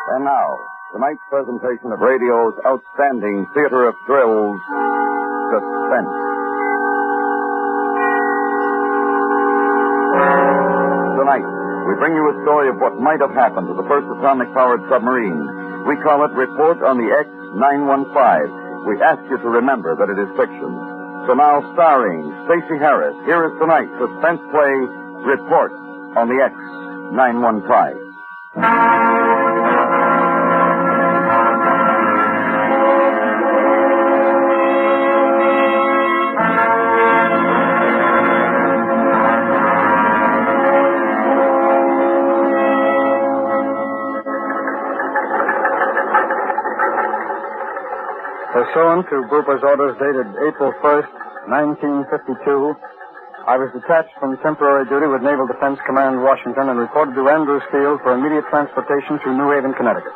And now, tonight's presentation of radio's outstanding theater of thrills, Suspense. Tonight, we bring you a story of what might have happened to the first atomic-powered submarine. We call it Report on the X-915. We ask you to remember that it is fiction. So now, starring Stacey Harris, here is tonight's suspense play, Report on the X-915. Pursuant to Booper's orders dated April 1st, 1952, I was detached from temporary duty with Naval Defense Command, Washington, and reported to Andrews Field for immediate transportation to New Haven, Connecticut.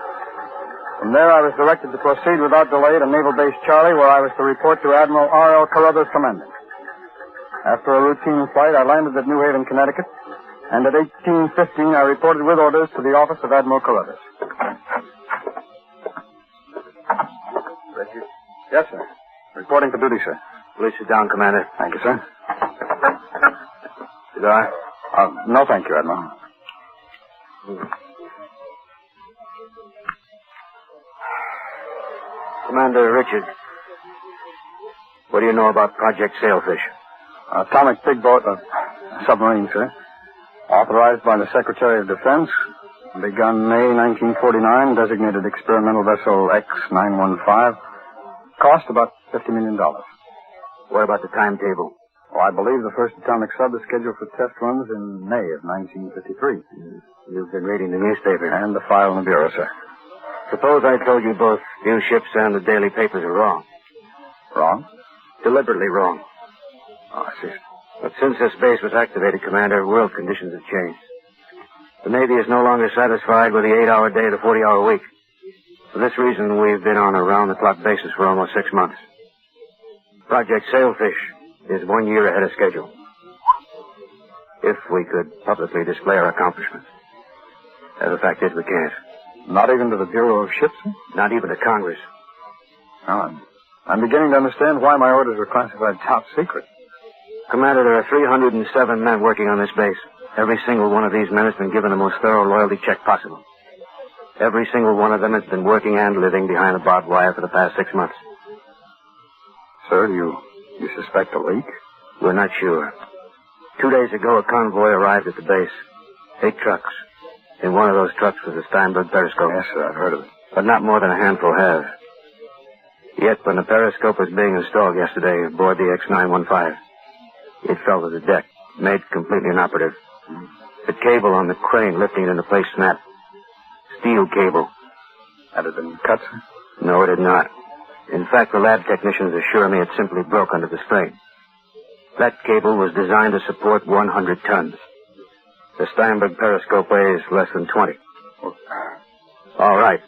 From there, I was directed to proceed without delay to Naval Base Charlie, where I was to report to Admiral R.L. Carruthers, commanding. After a routine flight, I landed at New Haven, Connecticut, and at 18:15, I reported with orders to the office of Admiral Carruthers. Yes, sir. Reporting for duty, sir. Please sit down, Commander. Thank you, sir. Cigar? No, thank you, Admiral. Commander Richard, what do you know about Project Sailfish? Atomic big boat, submarine, sir. Authorized by the Secretary of Defense. Begun May 1949. Designated experimental vessel X-915. Cost about $50 million. What about the timetable? Oh, I believe the first atomic sub is scheduled for test runs in May of 1953. You've been reading the newspaper. And the file in the bureau, sir. Suppose I told you both news ships and the daily papers are wrong. Wrong? Deliberately wrong. Oh, I see. But since this base was activated, Commander, world conditions have changed. The Navy is no longer satisfied with the 8-hour day, the 40-hour week. For this reason, we've been on a round-the-clock basis for almost 6 months. Project Sailfish is 1 year ahead of schedule. If we could publicly display our accomplishments. The fact is, we can't. Not even to the Bureau of Ships? Not even to Congress. Oh, I'm beginning to understand why my orders were classified top secret. Commander, there are 307 men working on this base. Every single one of these men has been given the most thorough loyalty check possible. Every single one of them has been working and living behind the barbed wire for the past 6 months. Sir, you suspect a leak? We're not sure. 2 days ago, a convoy arrived at the base. 8 trucks. In one of those trucks was a Steinberg periscope. Yes, sir, I've heard of it. But not more than a handful have. Yet, when the periscope was being installed yesterday aboard the X-915, it fell to the deck, made completely inoperative. The cable on the crane lifting it into place snapped. Steel cable. Had it been cut, sir? No, it had not. In fact, the lab technicians assure me it simply broke under the strain. That cable was designed to support 100 tons. The Steinberg periscope weighs less than 20. All right.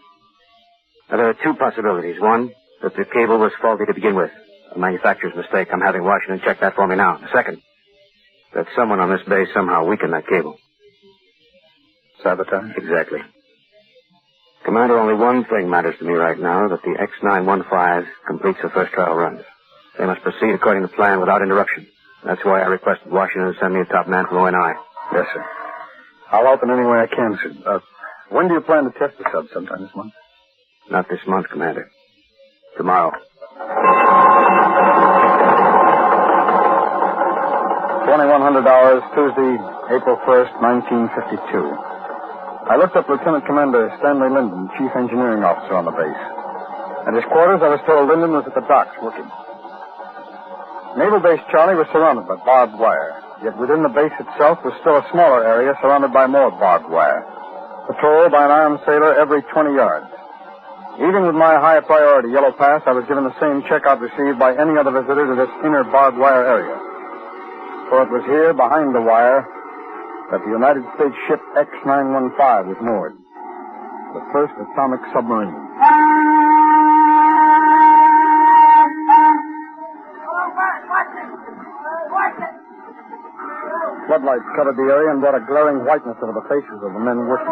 Now, there are 2 possibilities. One, that the cable was faulty to begin with. A manufacturer's mistake. I'm having Washington check that for me now. The second, that someone on this base somehow weakened that cable. Sabotage? Exactly. Commander, only one thing matters to me right now, that the X-915 completes the first trial runs. They must proceed according to plan without interruption. That's why I requested Washington to send me a top man from ONI. Yes, sir. I'll help in any way I can, sir. When do you plan to test the sub? Sometime this month? Not this month, Commander. Tomorrow. $2,100, Tuesday, April 1st, 1952. I looked up Lieutenant Commander Stanley Linden, Chief Engineering Officer on the base. At his quarters, I was told Linden was at the docks working. Naval Base Charlie was surrounded by barbed wire, yet within the base itself was still a smaller area surrounded by more barbed wire, patrolled by an armed sailor every 20 yards. Even with my high priority yellow pass, I was given the same check I'd received by any other visitor to this inner barbed wire area. For it was here, behind the wire, that the United States ship X-915 was moored. The first atomic submarine. Floodlights covered the area and brought a glaring whiteness over the faces of the men working.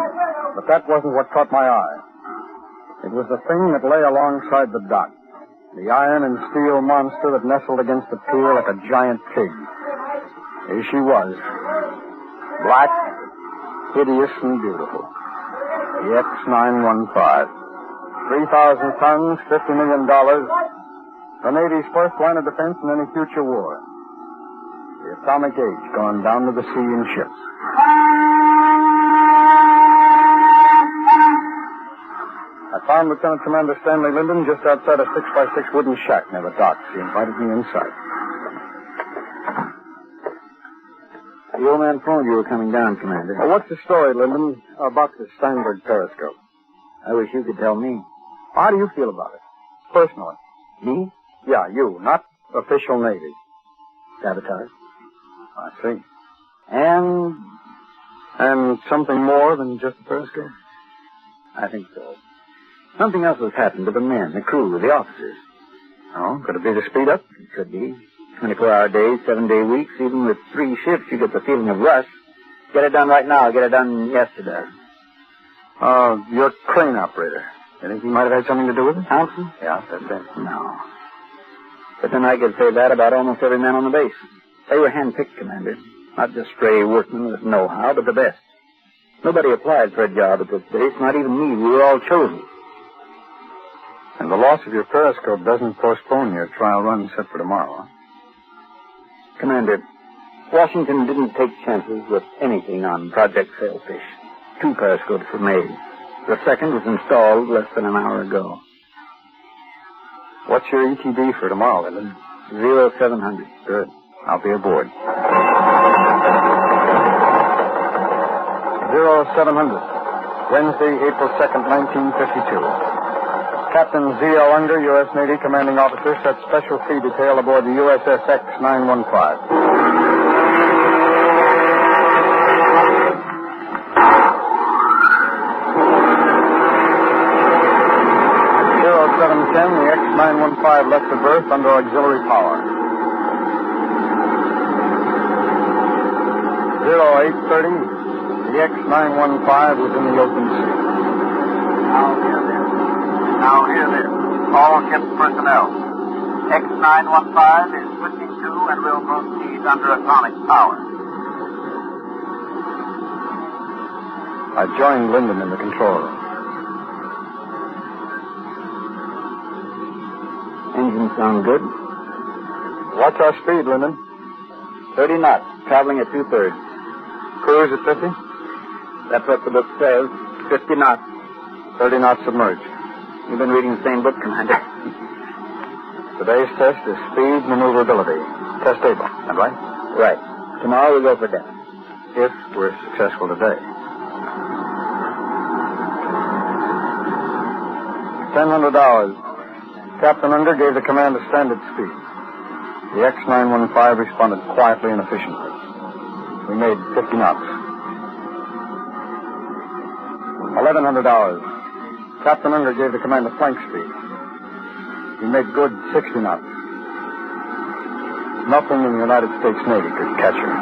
But that wasn't what caught my eye. It was the thing that lay alongside the dock. The iron and steel monster that nestled against the pier like a giant pig. Here she was. Black, hideous, and beautiful. The X915. 3,000 tons, $50 million. The Navy's first line of defense in any future war. The atomic age gone down to the sea in ships. I found Lieutenant Commander Stanley Linden just outside a 6x6 wooden shack near the docks. He invited me inside. The old man phoned you were coming down, Commander. Well, what's the story, Linden, about the Steinberg periscope? I wish you could tell me. How do you feel about it? Personally. Me? Yeah, you, not official Navy. Sabotage. I see. And something more than just the periscope? I think so. Something else has happened to the men, the crew, the officers. Oh, could it be the speed up? It could be. 24-hour days, 7-day weeks, even with 3 shifts, you get the feeling of rush. Get it done right now. Get it done yesterday. Your crane operator. You think he might have had something to do with it? Thompson? Yeah, that's it. No. But then I could say that about almost every man on the base. They were hand-picked, Commander. Not just stray workmen with know-how, but the best. Nobody applied for a job at this base, not even me. We were all chosen. And the loss of your periscope doesn't postpone your trial run set for tomorrow, huh? Commander, Washington didn't take chances with anything on Project Sailfish. 2 periscopes were made. The second was installed less than an hour ago. What's your ETB for tomorrow, Linden? 0700. Good. I'll be aboard. 0700. Wednesday, April 2nd, 1952. Captain Z.L. Unger, U.S. Navy commanding officer, set special sea detail aboard the USS X915. 0710, the X915 left the berth under auxiliary power. 0830, the X915 was in the open sea. Now hear this. All ship personnel. X915 is switching to and will proceed under atomic power. I joined Linden in the control room. Engines sound good. What's our speed, Linden? 30 knots, traveling at 2/3. Cruise at 50? That's what the book says. 50 knots. 30 knots submerged. You've been reading the same book, Commander. Today's test is speed maneuverability. Test able, that right? Right. Tomorrow we go for depth. If we're successful today. 1000 hours. Captain Unger gave the command a standard speed. The X915 responded quietly and efficiently. We made 50 knots. 1100 hours. Captain Unger gave the command a flank speed. We made good 60 knots. Nothing in the United States Navy could catch her.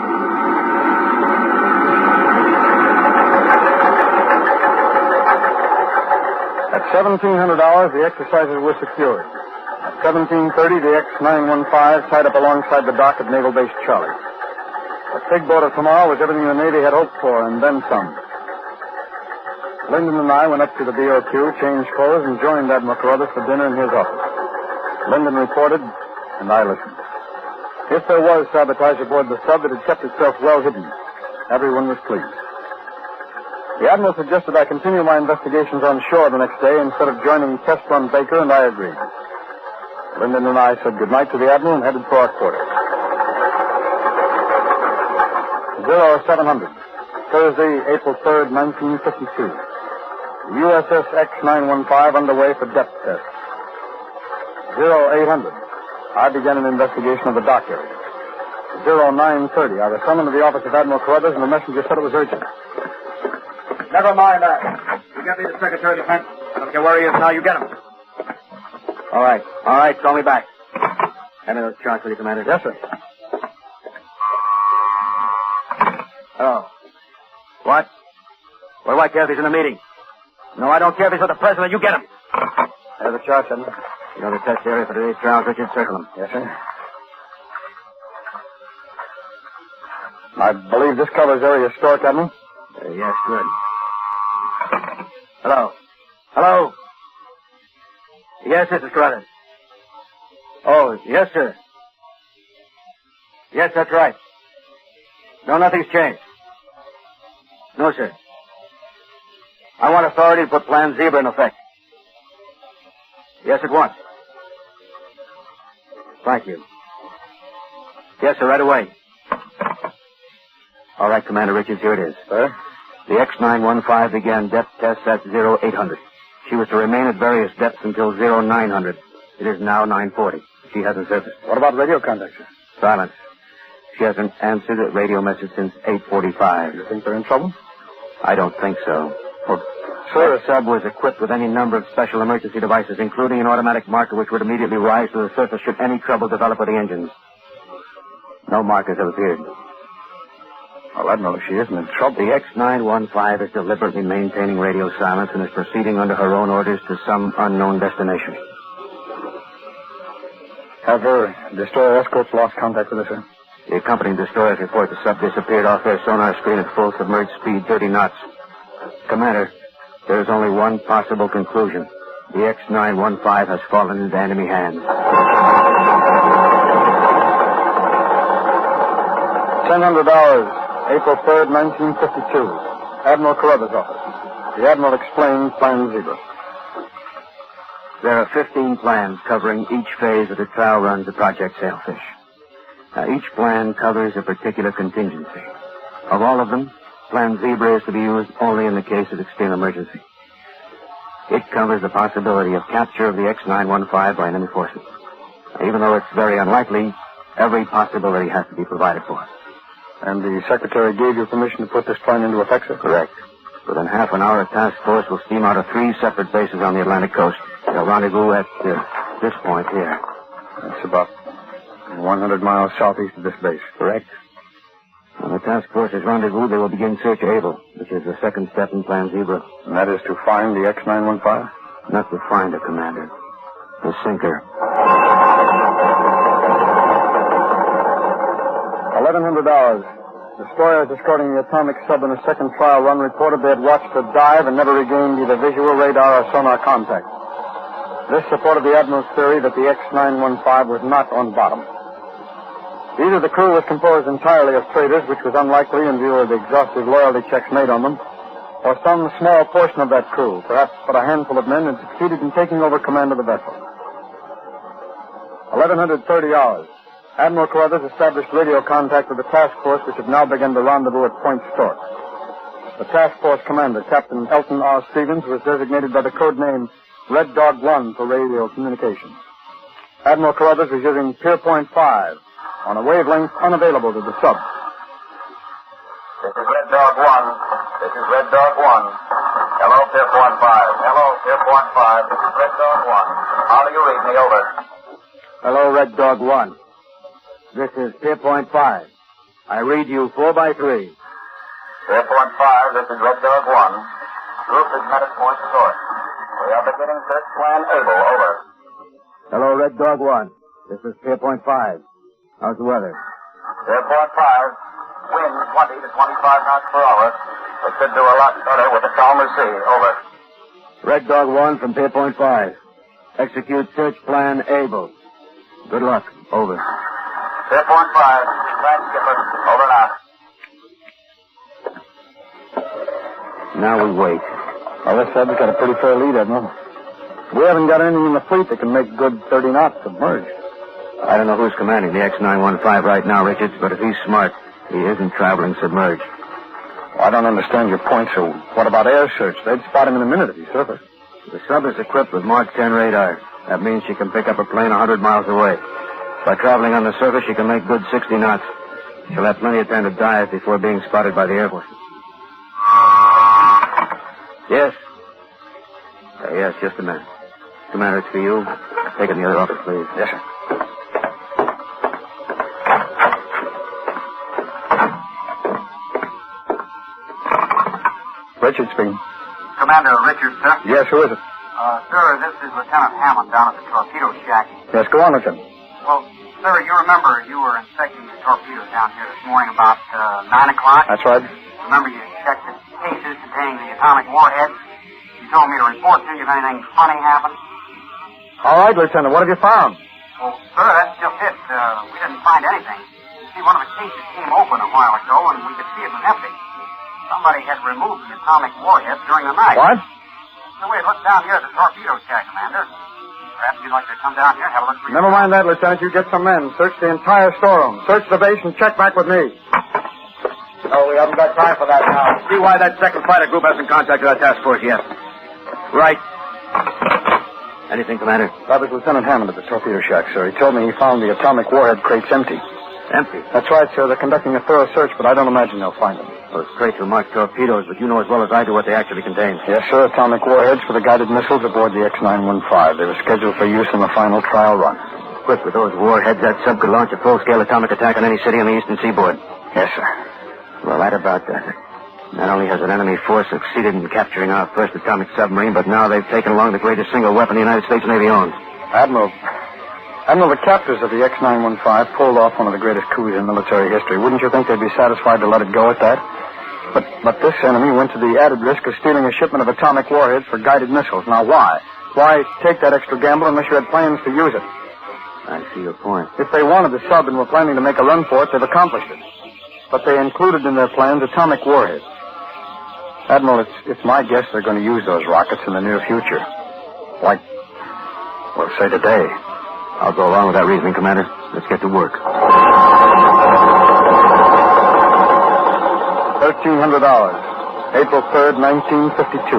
At 1700 hours, the exercises were secured. At 1730, the X915 tied up alongside the dock at Naval Base Charlie. The big boat of tomorrow was everything the Navy had hoped for, and then some. Linden and I went up to the BOQ, changed clothes, and joined Admiral Carruthers for dinner in his office. Linden reported, and I listened. If there was sabotage aboard the sub, it had kept itself well hidden. Everyone was pleased. The Admiral suggested I continue my investigations on shore the next day instead of joining Test Run Baker, and I agreed. Linden and I said goodnight to the Admiral and headed for our quarters. 0700, Thursday, April 3rd, 1952. The USS X915 underway for depth test. 0800, I began an investigation of the dock area. 0930, I was summoned to the office of Admiral Carruthers, and the messenger said it was urgent. Never mind that. You get me the Secretary of Defense. I don't care where he is now. You get him. All right. Call me back. Have those charts with you, Commander. Yes, sir. Oh. What? Well, I care if he's in a meeting. No, I don't care if he's with the President. You get him. There's the charts, Edmund. You know the test area for today's trials, Richard? Circle them. Yes, sir. I believe this covers area stork, Admiral. Yes, good. Hello. Hello. Yes, this is Carruthers. Oh, yes, sir. Yes, that's right. No, nothing's changed. No, sir. I want authority to put Plan Zebra in effect. Yes, at once. Thank you. Yes, sir, right away. All right, Commander Richards, here it is. Sir? The X-915 began depth tests at 0800. She was to remain at various depths until 0900. It is now 940. She hasn't surfaced. What about radio contact, sir? Silence. She hasn't answered a radio message since 8:45. You think they're in trouble? I don't think so. Well, sir, The sub was equipped with any number of special emergency devices, including an automatic marker which would immediately rise to the surface should any trouble develop with the engines. No markers have appeared. well, Admiral, if she isn't in trouble. The X-915 is deliberately maintaining radio silence and is proceeding under her own orders to some unknown destination. Have her destroyer escorts lost contact with her, sir? The accompanying destroyers report the sub disappeared off their sonar screen at full submerged speed, 30 knots. Commander, there is only one possible conclusion. The X-915 has fallen into enemy hands. $1,000, April 3rd, 1952. Admiral Carruthers' office. The Admiral explains Plan Zebra. There are 15 plans covering each phase of the trial runs of Project Sailfish. Now, each plan covers a particular contingency. Of all of them, Plan Zebra is to be used only in the case of extreme emergency. It covers the possibility of capture of the X-915 by enemy forces. Now, even though it's very unlikely, every possibility has to be provided for. And the Secretary gave you permission to put this plan into effect, sir? Correct. Within half an hour, a task force will steam out of 3 separate bases on the Atlantic coast. They'll rendezvous at this point here. That's about 100 miles southeast of this base. Correct. When the task force is rendezvous, they will begin search of Able, which is the second step in Plan Zebra. And that is to find the X-915? Not to find her, Commander. To sink her. 1100 hours. Destroyers escorting the atomic sub in a second trial run reported they had watched her dive and never regained either visual, radar, or sonar contact. This supported the Admiral's theory that the X-915 was not on bottom. Either the crew was composed entirely of traitors, which was unlikely in view of the exhaustive loyalty checks made on them, or some small portion of that crew, perhaps but a handful of men, had succeeded in taking over command of the vessel. 1130 hours. Admiral Carruthers established radio contact with the task force, which had now begun to rendezvous at Point Stork. The task force commander, Captain Elton R. Stevens, was designated by the code name Red Dog 1 for radio communications. Admiral Carruthers was using Pierpoint 5 on a wavelength unavailable to the sub. This is Red Dog 1. This is Red Dog 1. Hello, Pierpoint 5. Hello, Pierpoint 5. This is Red Dog 1. How do you read me? Over. Hello, Red Dog 1. This is Pierpoint 5. I read you 4x3. Pierpoint 5, this is Red Dog 1. Group is met at Point Stork. We are beginning search plan Able. Over. Hello, Red Dog 1. This is Pierpoint 5. How's the weather? Pierpoint 5. Wind 20 to 25 knots per hour. We could do a lot better with a calmer sea. Over. Red Dog 1 from Pierpoint 5. Execute search plan Able. Good luck. Over. Pierpoint 5. Thanks, Skipper. Over now. Now we wait. Well, this sub's got a pretty fair lead, Admiral. We haven't got anything in the fleet that can make good 30 knots submerged. I don't know who's commanding the X-915 right now, Richards, but if he's smart, he isn't traveling submerged. Well, I don't understand your point, so what about air search? They'd spot him in a minute if he surfaced. The sub is equipped with Mark 10 radar. That means she can pick up a plane 100 miles away. By traveling on the surface, she can make good 60 knots. She'll have plenty of time to dive before being spotted by the Air Force. Yes? Yes, just a minute. Commander, it's for you. Take it in the other office, please. Yes, sir. Richard speaking. Commander Richards, sir. Yes, who is it? Sir, this is Lieutenant Hammond down at the torpedo shack. Yes, go on, Lieutenant. Well, sir, you remember you were inspecting the torpedoes down here this morning about 9 o'clock? That's right. Remember you checked the cases containing the atomic warheads? You told me to report to you if anything funny happened. All right, Lieutenant, what have you found? Well, sir, that's just it. We didn't find anything. You see, one of the cases came open a while ago, and we could see it was empty. Somebody had removed the atomic warheads during the night. What? The way it looks down here at the torpedo shack, Commander. Perhaps you'd like to come down here and have a look for Never mind that, Lieutenant. You get some men. Search the entire storeroom. Search the base and check back with me. Oh, we haven't got time for that now. See why that second fighter group hasn't contacted our task force yet. Right. Anything, Commander? That was Lieutenant Hammond at the torpedo shack, sir. He told me he found the atomic warhead crates empty. Empty? That's right, sir. They're conducting a thorough search, but I don't imagine they'll find them. Those crates are marked torpedoes, but you know as well as I do what they actually contain. Yes, sir. Atomic warheads for the guided missiles aboard the X-915. They were scheduled for use in the final trial run. Equipped with those warheads, that sub could launch a full-scale atomic attack on any city on the eastern seaboard. Yes, sir. Well, that about does it. Not only has an enemy force succeeded in capturing our first atomic submarine, but now they've taken along the greatest single weapon the United States Navy owns. Admiral, the captors of the X-915 pulled off one of the greatest coups in military history. Wouldn't you think they'd be satisfied to let it go at that? But this enemy went to the added risk of stealing a shipment of atomic warheads for guided missiles. Now, why? Why take that extra gamble unless you had plans to use it? I see your point. If they wanted the sub and were planning to make a run for it, they've accomplished it. But they included in their plans atomic warheads. Admiral, it's my guess they're going to use those rockets in the near future. Like, well, say today. I'll go along with that reasoning, Commander. Let's get to work. $1,300. April 3rd, 1952.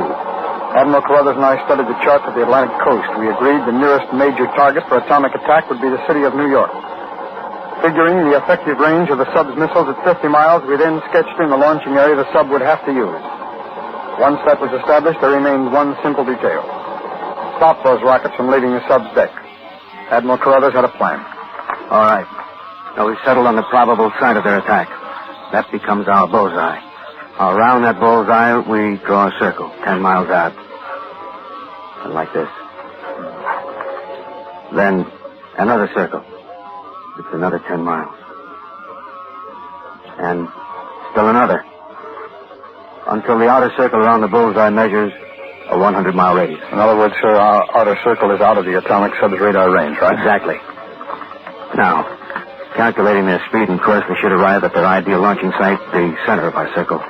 Admiral Carruthers and I studied the charts of the Atlantic coast. We agreed the nearest major target for atomic attack would be the city of New York. Figuring the effective range of the sub's missiles at 50 miles, we then sketched in the launching area the sub would have to use. Once that was established, there remained one simple detail. Stop those rockets from leaving the sub's deck. Admiral Carruthers had a plan. All right. Now we've settled on the probable site of their attack. That becomes our bullseye. Around that bullseye, we draw a circle, 10 miles out. And like this. Then another circle. It's another 10 miles. And still another. Until the outer circle around the bullseye measures a 100-mile radius. In other words, sir, our outer circle is out of the atomic sub's radar range, right? Exactly. Now, calculating their speed and course, we should arrive at their ideal launching site, the center of our circle.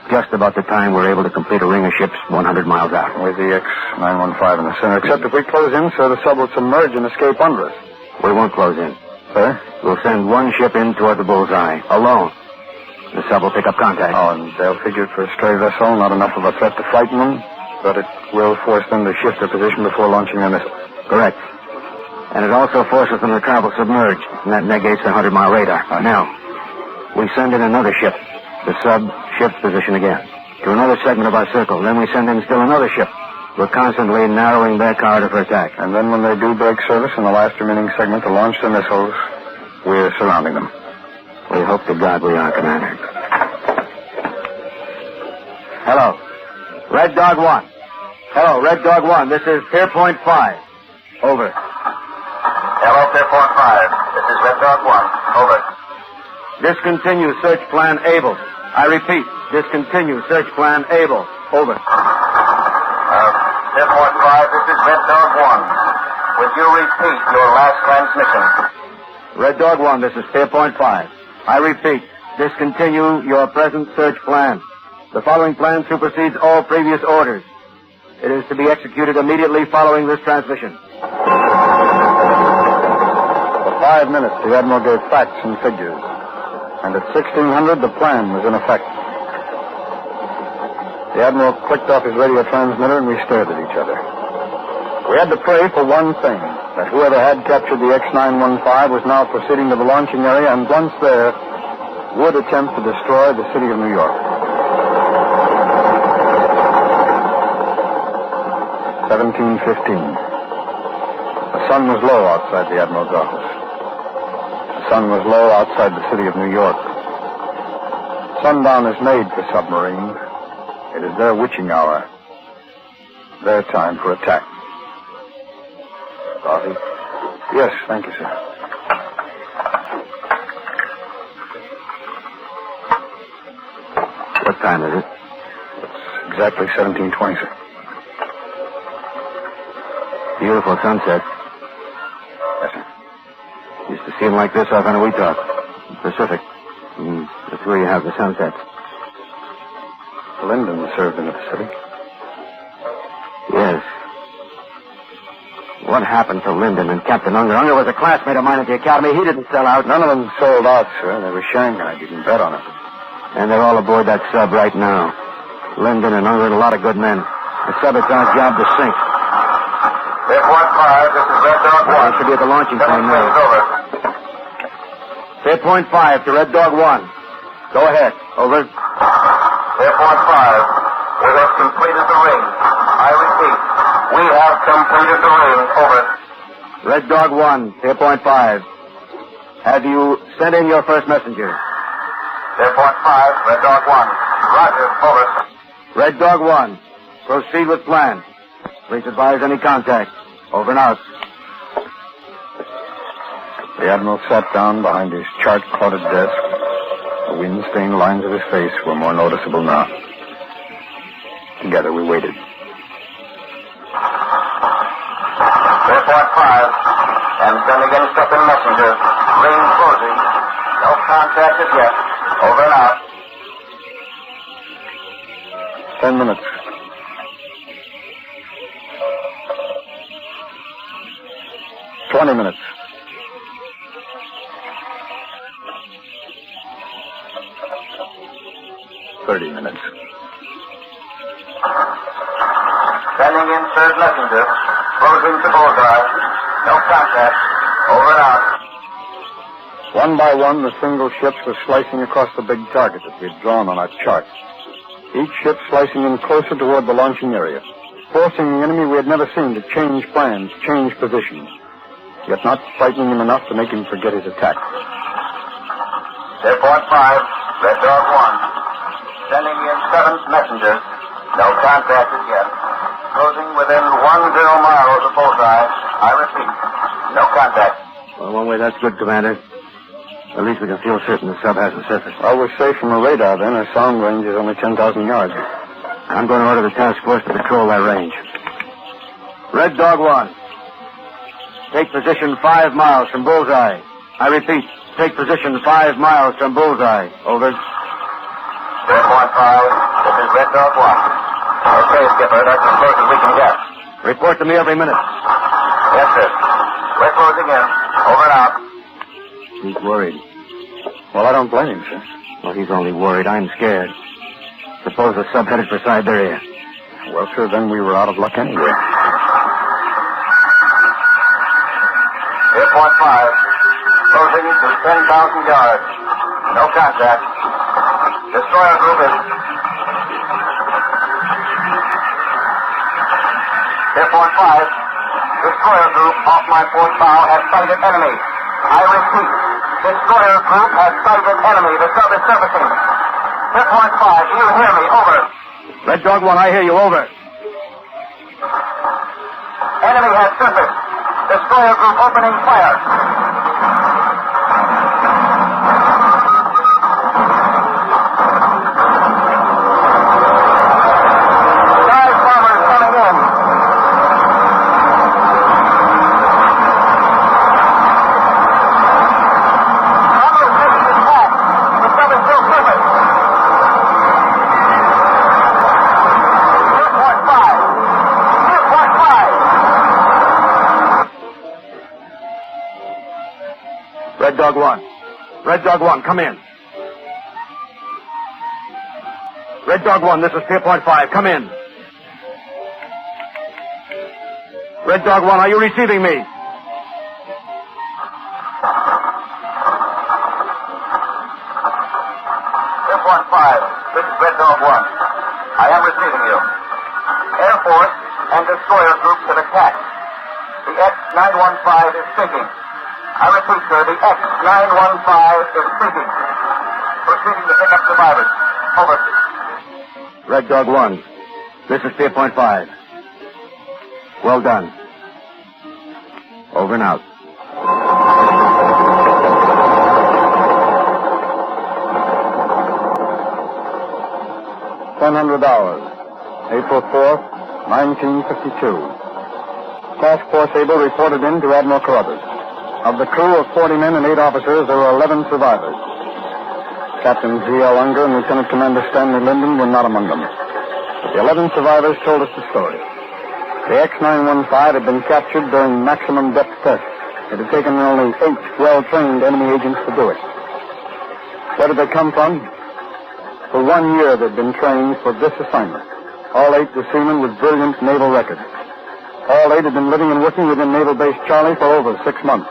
Just about the time we're able to complete a ring of ships 100 miles out. With the X-915 in the center. Except if we close in, sir, the sub will submerge and escape under us. We won't close in. Sir? We'll send one ship in toward the bullseye, alone. The sub will pick up contact. Oh, and they'll figure it for a stray vessel, not enough of a threat to frighten them, but it will force them to shift their position before launching their missiles. Correct. And it also forces them to travel submerged, and that negates the 100-mile radar. Now, we send in another ship. The sub shifts position again to another segment of our circle. Then we send in still another ship. We're constantly narrowing their corridor for attack. And then when they do break service in the last remaining segment to launch their missiles, we're surrounding them. We hope to God we are, Commander. Hello. Red Dog 1. Hello, Red Dog 1. This is Pier Point 5. Over. Hello, Pier Point 5. This is Red Dog 1. Over. Discontinue search plan able. I repeat, discontinue search plan able. Over. Pier Point 5, this is Red Dog 1. Would you repeat your last transmission? Red Dog 1, this is Pier Point 5. I repeat, discontinue your present search plan. The following plan supersedes all previous orders. It is to be executed immediately following this transmission. For 5 minutes, the Admiral gave facts and figures. And at 1600, the plan was in effect. The Admiral clicked off his radio transmitter, and we stared at each other. We had to pray for one thing, that whoever had captured the X-915 was now proceeding to the launching area, and once there, would attempt to destroy the city of New York. 17:15. The sun was low outside the Admiral's office. The sun was low outside the city of New York. Sundown is made for submarines. It is their witching hour. Their time for attack. Coffee? Yes, thank you, sir. What time is it? It's exactly 17:20, sir. Beautiful sunset. Yes, sir. Used to see them like this off on a Weetalk, Pacific. That's where you have the sunsets. Lyndon served in the Pacific. Yes. What happened to Lyndon and Captain Unger? Unger was a classmate of mine at the academy. He didn't sell out. None of them sold out, sir. They were Shanghai. You can bet on it. And they're all aboard that sub right now. Lyndon and Unger and a lot of good men. The sub, it's our job to sink. Airport 5, this is Red Dog 1. We should be at the launching point now. Over. Airport 5 to Red Dog 1. Go ahead. Over. Airport 5, we have completed the ring. I repeat, we have completed the ring. Over. Red Dog 1, Airport 5. Have you sent in your first messenger? Airport 5, Red Dog 1. Roger, over. Red Dog 1, proceed with plan. Please advise any contact. Over and out. The Admiral sat down behind his chart-cluttered desk. The wind-stained lines of his face were more noticeable now. Together we waited. Airport 5, and sending in second messenger. Ring closing. No contact as yet. Over and out. 10 minutes. 20 minutes. 30 minutes. Sending in third messenger. Closing to bullseye. No contact. Over and out. One by one, the single ships were slicing across the big target that we had drawn on our chart. Each ship slicing in closer toward the launching area, forcing the enemy we had never seen to change plans, change positions, yet not frightening him enough to make him forget his attack. Airport 5, Red Dog 1. Sending in seventh messenger. No contact as yet. Closing within 10 miles of bullseye. I repeat, no contact. Well, one way, that's good, Commander. At least we can feel certain the sub hasn't surfaced. Well, we're safe from a radar then. Our sound range is only 10,000 yards. I'm going to order the task force to patrol that range. Red Dog 1. Take position 5 miles from bullseye. I repeat, take position 5 miles from bullseye. Over. Airport 5, this is Red Dog 1. Okay, Skipper, that's as close as we can get. Report to me every minute. Yes, sir. We're closing in. Over and out. He's worried. Well, I don't blame him, sir. Well, he's only worried. I'm scared. Suppose the sub headed for Siberia. Well, sir, then we were out of luck anyway. Airport 5, closing to 10,000 yards. No contact. Destroyer group is... Airport 5, destroyer group off my port bow has sighted enemy. I repeat, destroyer group has sighted enemy. The sub is surfacing. Airport 5, do you hear me? Over. Red Dog 1, I hear you. Over. Enemy has surfaced. Destroyer group opening fire. Dive bombers coming in. Bombers making attack. The sub is still surfaced. Airport 5. Airport 5. Red Dog 1. Red Dog 1, come in. Red Dog 1, this is Pierpoint 5. Come in. Red Dog 1, are you receiving me? Airport 5, this is Red Dog 1. I am receiving you. Air Force and destroyer groups have attacked. The X-915 is sinking. I repeat, sir, the X-915 is sinking. Proceeding to pick up survivors. Over. Red Dog 1, this is Pierpoint 5. Well done. Over and out. $1,000. April 4th, 1952. Task Force Able reported in to Admiral Carruthers. Of the crew of 40 men and 8 officers, there were 11 survivors. Captain G.L. Unger and Lieutenant Commander Stanley Linden were not among them. But the 11 survivors told us the story. The X-915 had been captured during maximum depth tests. It had taken only 8 well-trained enemy agents to do it. Where did they come from? For 1 year they'd been trained for this assignment. All 8 were seamen with brilliant naval records. All 8 had been living and working within Naval Base Charlie for over 6 months.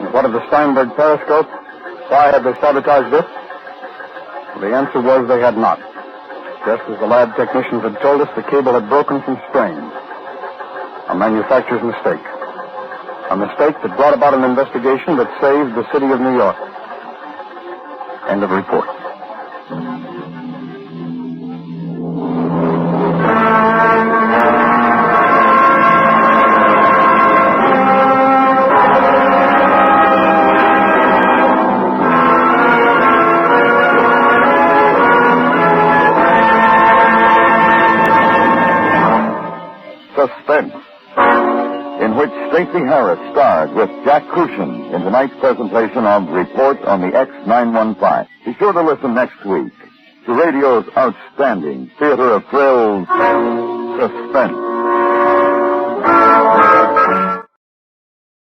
And what of the Steinberg periscope? Why had they sabotaged it? Well, the answer was they had not. Just as the lab technicians had told us, the cable had broken from strain. A manufacturer's mistake. A mistake that brought about an investigation that saved the city of New York. End of report. Suspense, in which Stacey Harris starred with Jack Crucian in tonight's presentation of Report on the X-915. Be sure to listen next week to radio's outstanding theater of thrills, Suspense.